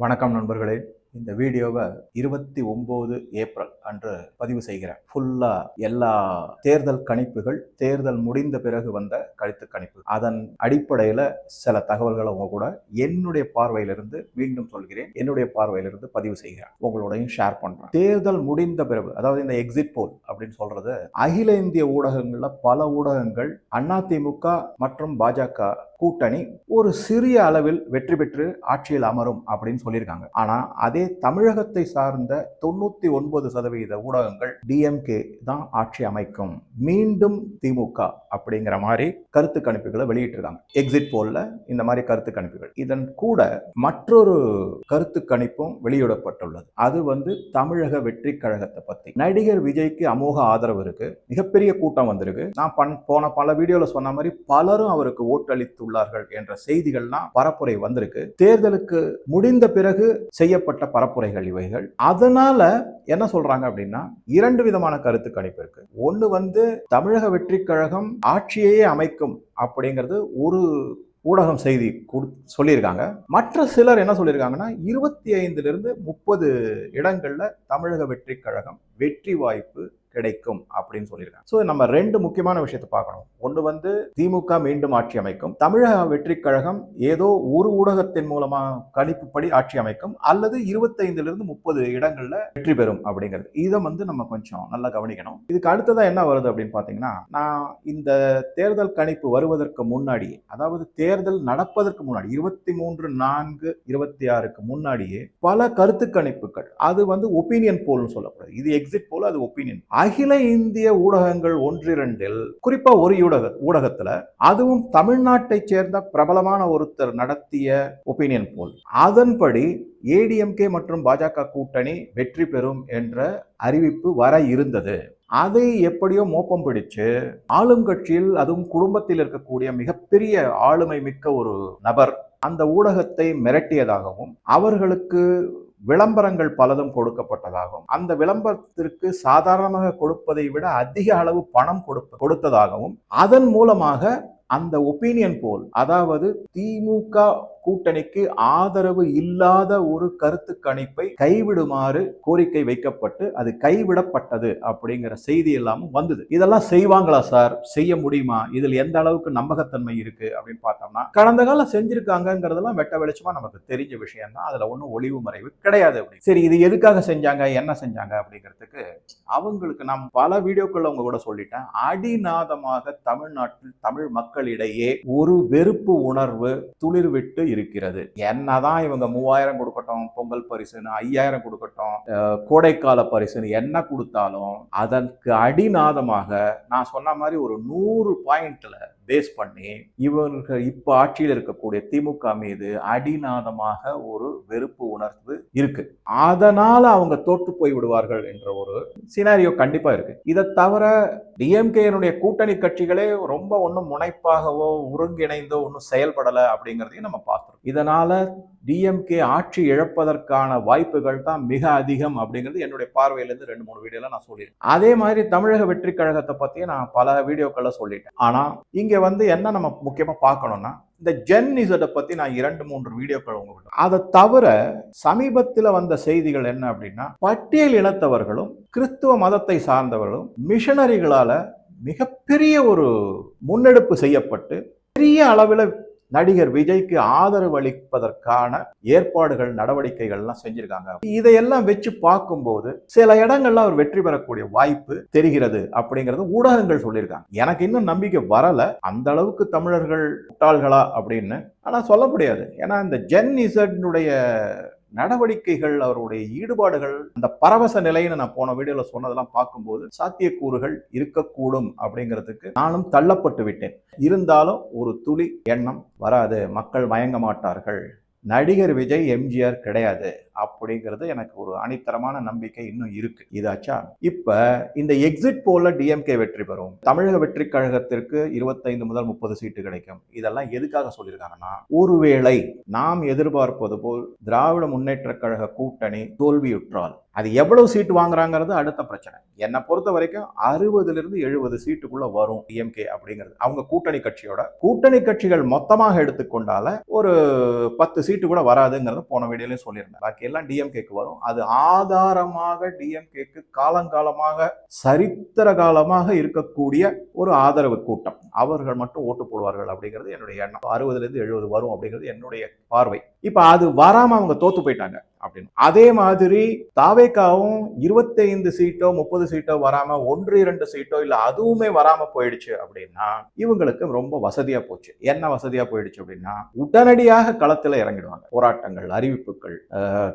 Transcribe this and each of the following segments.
வணக்கம் நண்பர்களே. இந்த வீடியோவை 29 ஏப்ரல் அன்று பதிவு செய்கிறேன். ஃபுல்லா எல்லா தேர்தல் கணிப்புகள், தேர்தல் முடிந்த பிறகு வந்த கருத்து கணிப்பு, அதன் அடிப்படையில் சில தகவல்களை உங்க கூட என்னுடைய பார்வையிலிருந்து மீண்டும் சொல்கிறேன், என்னுடைய பார்வையிலிருந்து பதிவு செய்கிறேன், உங்களோடையும் ஷேர் பண்றேன். தேர்தல் முடிந்த பிறகு, அதாவது இந்த எக்ஸிட் போல் அப்படின்னு சொல்றது, அகில இந்திய ஊடகங்கள்ல பல ஊடகங்கள் அதிமுக மற்றும் பாஜக கூட்டணி ஒரு சிறிய அளவில் வெற்றி பெற்று ஆட்சியில் அமரும் அப்படின்னு சொல்லியிருக்காங்க. ஆனா அதே தமிழகத்தை சார்ந்த 99% ஊடகங்கள் டிஎம்கே தான் ஆட்சி அமைக்கும், மீண்டும் திமுக அப்படிங்கிற மாதிரி கருத்து கணிப்புகளை வெளியிட்டிருக்காங்க. எக்ஸிட் போல்ல இந்த மாதிரி கருத்து கணிப்புகள். இதன் கூட மற்றொரு கருத்து கணிப்பும் வெளியிடப்பட்டுள்ளது. அது தமிழக வெற்றி கழகத்தை பத்தி. நடிகர் விஜய்க்கு அமோக ஆதரவு இருக்கு, மிகப்பெரிய கூட்டம் வந்திருக்கு. நான் போன பல வீடியோல சொன்ன மாதிரி பலரும் அவருக்கு ஓட்டளித்துள்ளார்கள் என்ற செய்திகள்லாம் பரப்புரை வந்திருக்கு. தேர்தலுக்கு முடிந்த பிறகு செய்யப்பட்ட பரப்புரைகள் இவைகள். அதனால என்ன சொல்றாங்க அப்படின்னா, இரண்டு விதமான கருத்து கணிப்பு இருக்கு. ஒன்னு தமிழக வெற்றி கழகம் ஆட்சியையே அமைக்கும் அப்படிங்கிறது ஒரு ஊடகம் செய்தி சொல்லியிருக்காங்க. மற்ற சிலர் என்ன சொல்லியிருக்காங்கன்னா, 25 to 30 இடங்கள்ல தமிழக வெற்றி கழகம் வெற்றி வாய்ப்பு கிடைக்கும் அப்படின்னு சொல்லியிருக்காங்க. சோ நம்ம ரெண்டு முக்கியமான விஷயத்தை பார்க்கணும். ஒன்று திமுக மீண்டும் ஆட்சி அமைக்கும், தமிழக வெற்றி கழகம் ஏதோ ஒரு ஊடகத்தின் மூலமா கணிப்புப்படி ஆட்சி அமைக்கும், அல்லது 25 to 30 இடங்கள்ல வெற்றி பெறும் அப்படிங்கிறது. இதை நம்ம கொஞ்சம் நல்லா கவனிக்கணும். இதுக்கு அடுத்ததா என்ன வருது அப்படின்னு பாத்தீங்கன்னா, நான் இந்த தேர்தல் கணிப்பு வருவதற்கு முன்னாடியே, அதாவது தேர்தல் நடப்பதற்கு முன்னாடி 23/4/26 முன்னாடியே பல கருத்து கணிப்புகள், அது ஒப்பீனியன் போல்னு சொல்லப்படுது. இது எக்ஸிட் போல், அது ஒப்பீனியன். அகில இந்திய ஊடகங்கள் ஒன்றிரண்டில், குறிப்பா ஒரு ஊடகத்துல, அதுவும் தமிழ்நாட்டை சேர்ந்த பிரபலமான ஒருத்தர் நடத்திய ஒப்பீனியன் போல், அதன்படி ஏடிஎம்கே மற்றும் பாஜக கூட்டணி வெற்றி பெறும் என்ற அறிவிப்பு வர இருந்தது. அதை எப்படியோ மோப்பம் பிடிச்சு ஆளும் கட்சியில், அதுவும் குடும்பத்தில் இருக்கக்கூடிய மிகப்பெரிய ஆளுமை மிக்க ஒரு நபர் அந்த ஊடகத்தை மிரட்டியதாகவும், அவர்களுக்கு விளம்பரங்கள் பலதும் கொடுக்கப்பட்டதாகவும், அந்த விளம்பரத்திற்கு சாதாரணமாக கொடுப்பதை விட அதிக அளவு பணம் கொடுத்ததாகவும், அதன் மூலமாக அந்த ஒப்பீனியன் போல், அதாவது திமுக கூட்டணிக்கு ஆதரவு இல்லாத ஒரு கருத்து கணிப்பை கைவிடுமாறு கோரிக்கை வைக்கப்பட்டு அது கைவிடப்பட்டது அப்படிங்கிற செய்தி எல்லாமும் வந்தது. இதெல்லாம் செய்வாங்களா சார்? செய்ய முடியுமா? இதில் எந்த அளவுக்கு நம்பகத்தன்மை இருக்கு அப்படின்னு பார்த்தோம்னா, கடந்த காலம் செஞ்சிருக்காங்கிறதெல்லாம் வெட்ட வெளிச்சமா நமக்கு தெரிஞ்ச விஷயம் தான். அதுல ஒன்றும் ஒளிவு மறைவு கிடையாது. அப்படி சரி, இது எதுக்காக செஞ்சாங்க, என்ன செஞ்சாங்க அப்படிங்கிறதுக்கு அவங்களுக்கு நான் பல வீடியோக்கள் அவங்க கூட சொல்லிட்டேன். அடிநாதமாக தமிழ்நாட்டில் தமிழ் மக்களிடையே ஒரு வெறுப்பு உணர்வு துளிர்விட்டு இருக்கிறது. என்னதான் இவங்க 3000 கொடுக்கட்டும், பொங்கல் பரிசுன்னு 5000 கொடுக்கட்டும், கோடைக்கால பரிசுன்னு என்ன கொடுத்தாலும், அதற்கு அடிநாதமாக நான் சொன்ன மாதிரி ஒரு 100 பாயிண்ட்ல பேஸ் பண்ணி இவர்கள் இப்ப ஆட்சியில் இருக்கக்கூடிய திமுக மீது அடிநாதமாக ஒரு வெறுப்பு உணர்வு இருக்கு. அதனால அவங்க தோற்று போய் விடுவார்கள் என்ற ஒரு சினாரியோ கண்டிப்பா இருக்கு. இதை தவிர டிஎம்கேனுடைய கூட்டணி கட்சிகளே ரொம்ப ஒன்றும் முனைப்பாகவோ ஒருங்கிணைந்தோ ஒன்றும் செயல்படலை அப்படிங்கிறதையும் நம்ம பார்த்தோம். இதனால டிஎம்கே ஆட்சி இழப்பதற்கான வாய்ப்புகள் தான் மிக அதிகம் அப்படிங்கிறது என்னுடைய பார்வையிலிருந்து 2-3 வீடியோல நான் சொல்லியிருக்கேன். அதே மாதிரி தமிழக வெற்றி கழகத்தை பத்தியே நான் பல வீடியோக்களை சொல்லிட்டேன். ஆனா இங்க என்ன நம்ம முக்கியமா பார்க்கணும்னா, இந்த ஜென் இசட்டை பத்தி நான் 2-3 வீடியோக்கள் உங்களுக்கு. அதை தவிர சமீபத்தில் வந்த செய்திகள் என்ன அப்படின்னா, பட்டியல் இனத்தவர்களும் கிறிஸ்துவ மதத்தை சார்ந்தவர்களும் மிஷனரிகளால மிகப்பெரிய ஒரு முன்னெடுப்பு செய்யப்பட்டு பெரிய அளவில் நடிகர் விஜய்க்கு ஆதரவு அளிப்பதற்கான ஏற்பாடுகள், நடவடிக்கைகள்லாம் செஞ்சிருக்காங்க. இதையெல்லாம் வச்சு பார்க்கும்போது சில இடங்கள்ல அவர் வெற்றி பெறக்கூடிய வாய்ப்பு தெரிகிறது அப்படிங்கிறது ஊடகங்கள் சொல்லியிருக்காங்க. எனக்கு இன்னும் நம்பிக்கை வரல, அந்த அளவுக்கு தமிழர்கள் முட்டாள்களா அப்படின்னு ஆனா சொல்ல முடியாது. ஏன்னா இந்த ஜென் இசட்னுடைய நடவடிக்கைகள், அவருடைய ஈடுபாடுகள், அந்த பரவச நிலைன்னு நான் போன வீடியோல சொன்னதெல்லாம் பார்க்கும்போது சாத்தியக்கூறுகள் இருக்கக்கூடும் அப்படிங்கிறதுக்கு நானும் தள்ளப்பட்டு விட்டேன். இருந்தாலும் ஒரு துளி எண்ணம் வராது, மக்கள் மயங்க மாட்டார்கள், நடிகர் விஜய் எம்ஜிஆர் கிடையாது அப்படிங்கிறது எனக்கு ஒரு அணித்தரமான நம்பிக்கை இன்னும் இருக்கு. இதாச்சா, இப்ப இந்த எக்ஸிட் போல டிஎம்கே வெற்றி பெறும், தமிழக வெற்றி கழகத்திற்கு 25 முதல் 30 சீட்டு கிடைக்கும். இதெல்லாம் எதுக்காக சொல்லியிருக்காங்கன்னா, ஒருவேளை நாம் எதிர்பார்ப்பது போல் திராவிட முன்னேற்ற கழக கூட்டணி தோல்வியுற்றால், அது எவ்வளவு சீட்டு வாங்குறாங்கிறது அடுத்த பிரச்சனை. என்னை பொறுத்த வரைக்கும் 60-70 சீட்டுக்குள்ள வரும் டிஎம்கே அப்படிங்கிறது. அவங்க கூட்டணி கட்சிகள் மொத்தமாக எடுத்துக்கொண்டால ஒரு 10 சீட்டு கூட வராதுங்கிறத போன வீடியோலயும் சொல்லியிருந்தேன். பாக்கி எல்லாம் டிஎம்கேக்கு வரும். அது ஆதாரமாக டிஎம்கேக்கு காலங்காலமாக சரித்திர காலமாக இருக்கக்கூடிய ஒரு ஆதரவு கூட்டம். அவர்கள் மட்டும் ஓட்டு போடுவார்கள் அப்படிங்கிறது என்னுடைய எண்ணம். 60-70 வரும் அப்படிங்கிறது என்னுடைய பார்வை. இப்ப அது வராம அவங்க தோத்து போயிட்டாங்க அப்படின்னு. அதே மாதிரி தாவேகாவும் 25 சீட்டோ 30 சீட்டோ வராம 1-2 சீட்டோ இல்ல அதுவுமே வராம போயிடுச்சு அப்படின்னா இவங்களுக்கு ரொம்ப வசதியா போச்சு. என்ன வசதியா போயிடுச்சு அப்படின்னா உடனடியாக களத்துல இறங்கிடுவாங்க. போராட்டங்கள், அறிவிப்புகள்,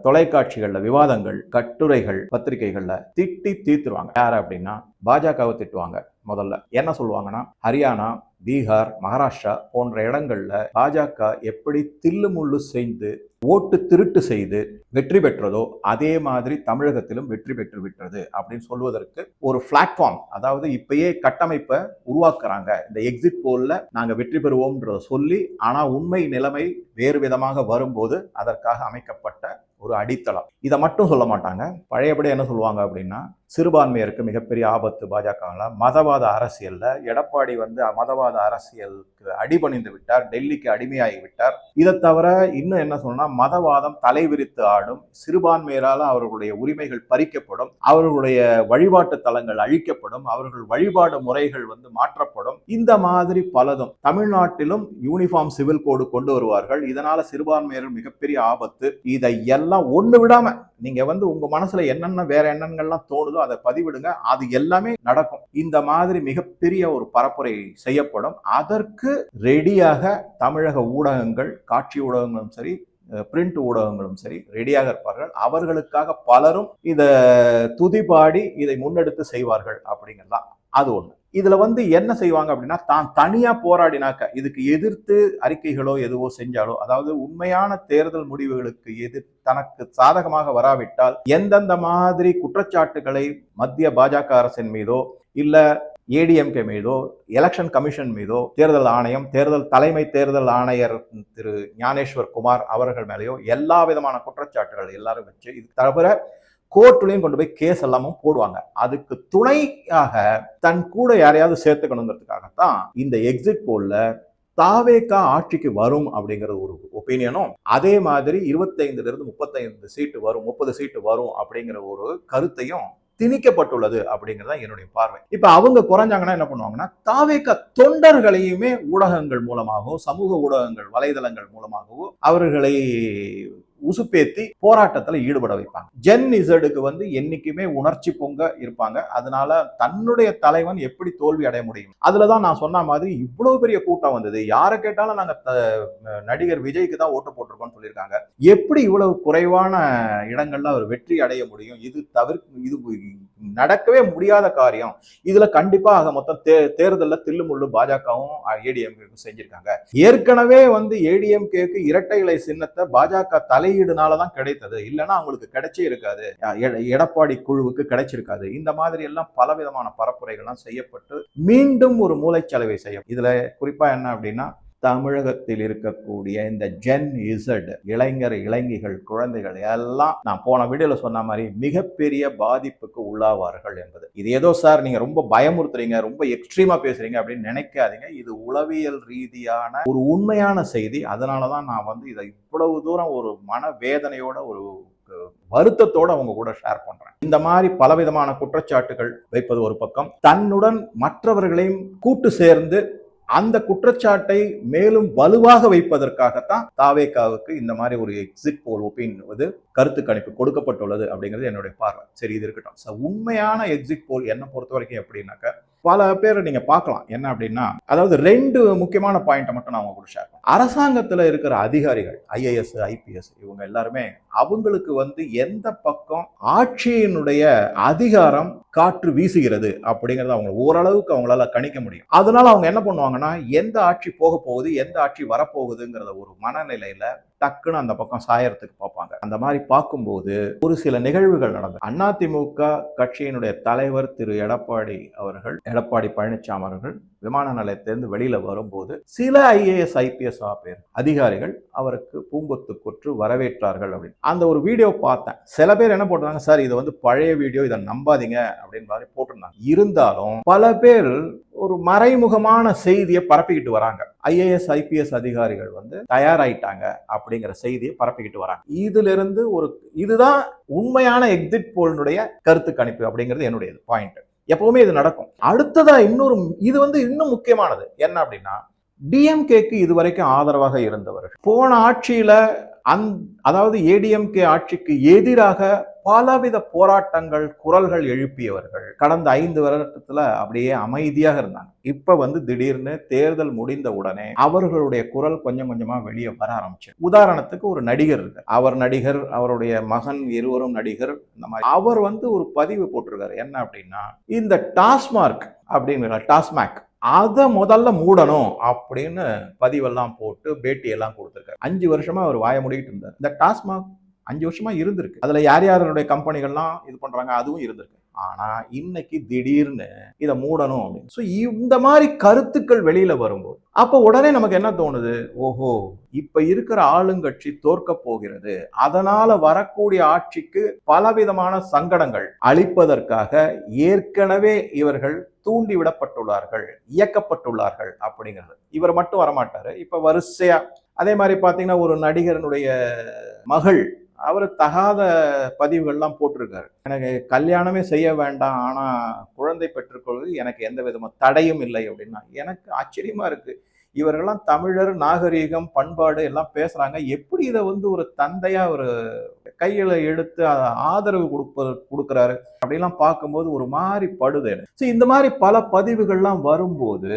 தொலைக்காட்சிகள்ல விவாதங்கள், கட்டுரைகள், பத்திரிகைகள்ல திட்டி தீர்த்துருவாங்க. யாரு அப்படின்னா பாஜகவை திட்டுவாங்க. முதல்ல என்ன சொல்லுவாங்கன்னா, ஹரியானா, பீகார், மகாராஷ்டிரா போன்ற இடங்கள்ல பாஜக எப்படி தில்லுமுள்ளு செய்து ஓட்டு திருட்டு செய்து வெற்றி பெற்றதோ அதே மாதிரி தமிழகத்திலும் வெற்றி பெற்று விட்டது அப்படின்னு சொல்வதற்கு ஒரு பிளாட்ஃபார்ம், அதாவது இப்பயே கட்டமைப்பை உருவாக்குறாங்க. இந்த எக்ஸிட் போல்ல நாங்க வெற்றி பெறுவோம்ன்றத சொல்லி, ஆனா உண்மை நிலைமை வேறு விதமாக வரும்போது அதற்காக அமைக்கப்பட்ட ஒரு அடித்தளம். இதை மட்டும் சொல்ல மாட்டாங்க. பழையபடி என்ன சொல்லுவாங்க அப்படின்னா, சிறுபான்மையருக்கு மிகப்பெரிய ஆபத்து பாஜக, மதவாத அரசியல்ல எடப்பாடி மதவாத அரசியலுக்கு அடிபணிந்து விட்டார், டெல்லிக்கு அடிமையாகி விட்டார். இதை தவிர இன்னும் என்ன சொன்னா, மதவாதம் தலைவிரித்து ஆடும், சிறுபான்மையரால அவர்களுடைய உரிமைகள் பறிக்கப்படும், அவர்களுடைய வழிபாட்டு தலங்கள் அழிக்கப்படும், அவர்கள் வழிபாடு முறைகள் மாற்றப்படும். இந்த மாதிரி பலதும் தமிழ்நாட்டிலும் யூனிஃபார்ம் சிவில் கோடு கொண்டு வருவார்கள். இதனால சிறுபான்மையர்கள் மிகப்பெரிய ஆபத்து. இதை எல்லாம் ஒண்ணு விடாம நீங்க உங்க மனசுல என்னென்ன வேற எண்ணங்கள்லாம் தோணுதோ அதை பதிவிடுங்க. அது எல்லாமே நடக்கும். இந்த மாதிரி மிகப்பெரிய ஒரு பரப்புரை செய்யப்படும். அதற்கு ரெடியாக தமிழக ஊடகங்கள், காட்சி ஊடகங்களும் சரி, பிரிண்ட் ஊடகங்களும் சரி ரெடியாக இருப்பார்கள். அவர்களுக்காக பலரும் இத துதிபாடி இதை முன்னெடுத்து செய்வார்கள் அப்படிங்கலாம். அது ஒண்ணு. இதுல என்ன செய்வாங்க அப்படின்னா, தான் தனியா போராடினாக்க, இதுக்கு எதிர்த்து அறிக்கைகளோ எதுவோ செஞ்சாலோ, அதாவது உண்மையான தேர்தல் முடிவுகளுக்கு தனக்கு சாதகமாக வராவிட்டால் எந்தெந்த மாதிரி குற்றச்சாட்டுகளை மத்திய பாஜக அரசின் மீதோ இல்ல ஏடிஎம்கே மீதோ, எலெக்ஷன் கமிஷன் மீதோ, தேர்தல் ஆணையம், தலைமை தேர்தல் ஆணையர் திரு ஞானேஸ்வர் குமார் அவர்கள் மேலேயோ எல்லா விதமான குற்றச்சாட்டுகள் எல்லாரும் வச்சு, இது தவிர கோர்ட்லயும் கொண்டு போய் கேஸ் எல்லாமும் போடுவாங்க. அதுக்கு துணையாக தன் கூட யாரையாவது சேர்த்துக்கணுங்கிறதுக்காகத்தான் இந்த எக்ஸிட் போல்ல தாவேகா ஆட்சிக்கு வரும் அப்படிங்கிற ஒரு ஒப்பீனியனும், அதே மாதிரி 25-35 சீட்டு வரும், 30 சீட்டு வரும் அப்படிங்கிற ஒரு கருத்தையும் திணிக்கப்பட்டுள்ளது அப்படிங்கிறதா என்னுடைய பார்வை. இப்ப அவங்க குறைஞ்சாங்கன்னா என்ன பண்ணுவாங்கன்னா, தாவேகா தொண்டர்களையுமே ஊடகங்கள் மூலமாகவும், சமூக ஊடகங்கள், வலைதளங்கள் மூலமாகவும் அவர்களை உசுப்பேத்தி போராட்டத்துல ஈடுபட வைப்பாங்க. ஜென் இசடுக்கு என்னைக்குமே உணர்ச்சி பொங்க இருப்பாங்க. அதனால தன்னுடைய தலைவன் எப்படி தோல்வி அடைய முடியும், அதுலதான் நான் சொன்ன மாதிரி இவ்வளவு பெரிய கூட்டம் வந்தது. யாரை கேட்டாலும் நாங்க நடிகர் விஜய்க்கு தான் ஓட்டு போட்டிருக்கோம்னு சொல்லியிருக்காங்க. எப்படி இவ்வளவு குறைவான இடங்கள்ல அவர் வெற்றி அடைய முடியும்? இது நடக்கவே முடியாத காரியம். இதுல கண்டிப்பா மொத்தம் தேர்தலில் தில்லுமுள்ளு பாஜகவும் ஏடிஎம்கேக்கும் செஞ்சிருக்காங்க. ஏற்கனவே ஏடிஎம்கேக்கு இரட்டை இலை சின்னத்தை பாஜக தலையீடுனாலதான் கிடைத்தது. இல்லைன்னா அவங்களுக்கு கிடைச்சே இருக்காது, எடப்பாடி குழுவுக்கு கிடைச்சிருக்காது. இந்த மாதிரி எல்லாம் பலவிதமான பரப்புரைகள்லாம் செய்யப்பட்டு மீண்டும் ஒரு மூளைச்சலவை செய்யும். இதுல குறிப்பா என்ன அப்படின்னா, தமிழகத்தில் இருக்கக்கூடிய இந்த ஜென் இசட் இளைஞர்கள், குழந்தைகள் எல்லாம் நான் போன வீடியோல சொன்ன மாதிரி மிகப்பெரிய பாதிப்புக்கு உள்ளாவார்கள் என்பது. இது ஏதோ சார் நீங்க ரொம்ப பயமுறுத்துறீங்க, ரொம்ப எக்ஸ்ட்ரீமா பேசுறீங்க அப்படின்னு நினைக்காதீங்க. இது உளவியல் ரீதியான ஒரு உண்மையான செய்தி. அதனாலதான் நான் இதை இவ்வளவு தூரம் ஒரு மனவேதனையோட, ஒரு வருத்தத்தோட அவங்க கூட ஷேர் பண்றேன். இந்த மாதிரி பலவிதமான குற்றச்சாட்டுகள் வைப்பது ஒரு பக்கம், தன்னுடன் மற்றவர்களையும் கூட்டு சேர்ந்து அந்த குற்றச்சாட்டை மேலும் வலுவாக வைப்பதற்காகத்தான் தாவேகாவுக்கு இந்த மாதிரி ஒரு எக்ஸிட் போல் ஒப்பீனியன் கருத்து கணிப்பு கொடுக்கப்பட்டுள்ளது அப்படிங்கிறது என்னுடைய பார்வை. சரி, இது இருக்கட்டும். உண்மையான எக்ஸிட் போல் என்ன பொறுத்த வரைக்கும் எப்படின்னாக்க, பல பேர் நீங்க பார்க்கலாம். என்ன அப்படின்னா, அதாவது 2 முக்கியமான பாயிண்ட் மட்டும் நான் உங்களுக்கு ஷேர் பண்ணேன். அரசாங்கத்துல இருக்கிற அதிகாரிகள், ஐஏஎஸ், ஐபிஎஸ், இவங்க எல்லாருமே அவங்களுக்கு எந்த பக்கம் ஆட்சியினுடைய அதிகாரம் காற்று வீசுகிறது அப்படிங்கறத அவங்க ஓரளவுக்கு அவங்களால கணிக்க முடியும். அதனால அவங்க என்ன பண்ணுவாங்கன்னா, எந்த ஆட்சி போக போகுது, எந்த ஆட்சி வரப்போகுதுங்கிறத ஒரு மனநிலையில டக்குன்னு அந்த பக்கம் சாயறதுக்கு பார்ப்பாங்க. அந்த மாதிரி பார்க்கும்போது ஒரு சில நிகழ்வுகள் நடந்தது. அதிமுக கட்சியினுடைய தலைவர் திரு எடப்பாடி பழனிசாமி அவர்கள் விமான நிலையத்திலிருந்து வெளியில வரும்போது சில IAS IPS அதிகாரிகள் அவருக்கு பூங்கொத்து கொற்று வரவேற்றார்கள் அப்படின்னு அந்த ஒரு வீடியோ பார்த்தேன். சில பேர் என்ன போட்டாங்க, சார் இது வந்து பழைய வீடியோ, இதை நம்பாதீங்க அப்படின்னு மாதிரி போட்டிருந்தாங்க. இருந்தாலும் பல பேர் ஒரு மறைமுகமான செய்தியை பரப்பிக்கிட்டு வராங்க. IAS IPS அதிகாரிகள் வந்து தயாராயிட்டாங்க அப்படிங்கிற செய்தியை பரப்பிக்கிட்டு வராங்க. இதுல இருந்து இதுதான் உண்மையான எக்ஸிட் போலினுடைய கருத்து கணிப்பு அப்படிங்கிறது என்னுடைய பாயிண்ட். எப்பவுமே இது நடக்கும். அடுத்ததா இது வந்து இன்னும் முக்கியமானது என்ன அப்படின்னா, டிஎம்கேக்கு இதுவரைக்கும் ஆதரவாக இருந்தவர்கள் போன ஆட்சியில அதாவது ADMK ஆட்சிக்கு எதிராக பலவித போராட்டங்கள் குரல்கள் எழுப்பியவர்கள் கடந்த 5 வருடத்துல அப்படியே அமைதியாக இருந்தாங்க. இப்ப வந்து திடீர்னு தேர்தல் முடிந்த உடனே அவர்களுடைய குரல் கொஞ்சம் கொஞ்சமா வெளியே வர ஆரம்பிச்சு. உதாரணத்துக்கு ஒரு நடிகர் இருக்கு, அவர் நடிகர், அவருடைய மகன் இருவரும் நடிகர். இந்த மாதிரி அவர் வந்து ஒரு பதிவு போட்டிருக்காரு. என்ன அப்படின்னா, இந்த டாஸ்மாக் அதை முதல்ல மூடணும் அப்படின்னு பதிவெல்லாம் போட்டு பேட்டி எல்லாம் கொடுத்திருக்காரு. 5 வருஷமா அவர் வாய மூடிக்கிட்டு இருந்தார். இந்த டாஸ்மாக் 5 வருஷமா இருந்திருக்கு. அதுல யார் யாருடைய கம்பெனிகள்லாம் இது பண்றாங்க அதுவும் இருந்திருக்கு. ஆனா இன்னைக்கு திடீர்னு இதை மூடணும் அப்படின்னு. ஸோ இந்த மாதிரி கருத்துக்கள் வெளியில வரும்போது அப்ப உடனே நமக்கு என்ன தோணுது, ஓஹோ இப்ப இருக்கிற ஆளுங்கட்சி தோற்க போகிறது, அதனால வரக்கூடிய ஆட்சிக்கு பலவிதமான சங்கடங்கள் அளிப்பதற்காக ஏற்கனவே இவர்கள் தூண்டிவிடப்பட்டுள்ளார்கள், இயக்கப்பட்டுள்ளார்கள் அப்படிங்கிறது. இவர் மட்டும் வரமாட்டாரு, இப்ப வரிசையா. அதே மாதிரி பாத்தீங்கன்னா ஒரு நடிகரனுடைய மகள் அவர் தகாத பதிவுகள்லாம் போட்டிருக்காரு. எனக்கு கல்யாணமே செய்ய வேண்டாம், ஆனா குழந்தை பெற்றுக்கொள்வது எனக்கு எந்த விதமான தடையும் இல்லை அப்படின்னா எனக்கு ஆச்சரியமா இருக்கு. இவர்கள்லாம் தமிழர், நாகரீகம், பண்பாடு எல்லாம் பேசுறாங்க. எப்படி இதை வந்து ஒரு தந்தையா ஒரு கையில எடுத்து ஆதரவு கொடுக்குறாரு அப்படிலாம் பார்க்கும்போது ஒரு மாதிரி படுது. இந்த மாதிரி பல பதிவுகள்லாம் வரும்போது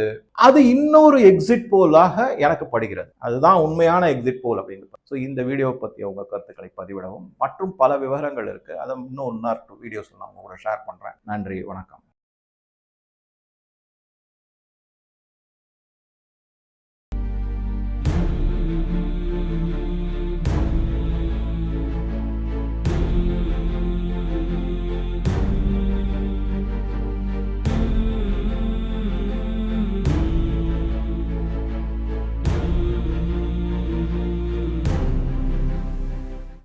அது இன்னொரு எக்ஸிட் போலாக எனக்கு படுகிறது. அதுதான் உண்மையான எக்ஸிட் போல் அப்படிங்கிறது. இந்த வீடியோவை பற்றி உங்க கருத்துக்களை பதிவிடவும் மற்றும் பல விவரங்கள் இருக்கு. அதை இன்னும் 1 or 2 வீடியோஸ் நான் உங்களோட ஷேர் பண்றேன். நன்றி, வணக்கம்.